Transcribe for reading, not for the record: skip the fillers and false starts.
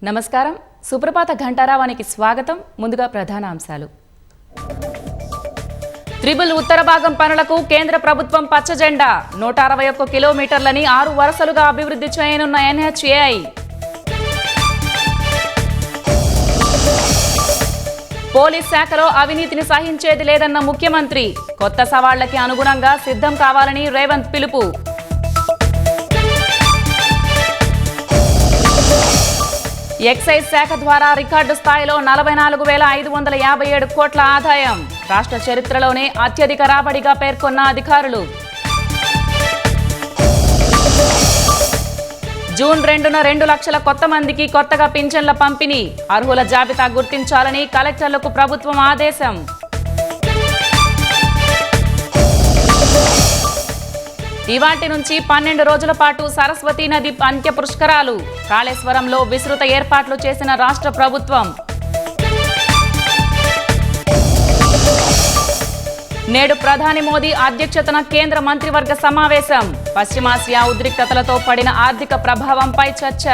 నమస్కారం. సుప్రభాత ఘంటారావానికి స్వాగతం. ముందుగా ప్రధాన అంశాలు. త్రిబుల్ ఉత్తర భాగం పనులకు కేంద్ర ప్రభుత్వం పచ్చజెండా. 161 కిలోమీటర్లని 6 వరుసలుగా అభివృద్ధి చేయనున్న NHAI. పోలీస్ శాఖలో అవినీతిని సహించేది లేదన్న ముఖ్యమంత్రి. కొత్త సవాళ్లకి అనుగుణంగా సిద్ధం కావాలని రేవంత్ పిలుపు. ఎక్సైజ్ శాఖ ద్వారా రికార్డు స్థాయిలో 44,557 కోట్ల ఆదాయం. రాష్ట్ర చరిత్రలోనే అత్యధిక రాబడిగా పేర్కొన్న అధికారులు. జూన్ 2న 2 లక్షల కొత్త మందికి కొత్తగా పింఛన్ల పంపిణీ. అర్హుల జాబితా గుర్తించాలని కలెక్టర్లకు ప్రభుత్వం ఆదేశం. ఇవాటి నుంచి 12 రోజుల పాటు సరస్వతీ నది అంత్య పుష్కరాలు. కాళేశ్వరంలో విస్తృత ఏర్పాట్లు చేసిన రాష్ట్ర ప్రభుత్వం. నేడు ప్రధాని మోదీ అధ్యక్షతన కేంద్ర మంత్రివర్గ సమావేశం. పశ్చిమాసియా ఉద్రిక్తతలతో పడిన ఆర్థిక ప్రభావంపై చర్చ.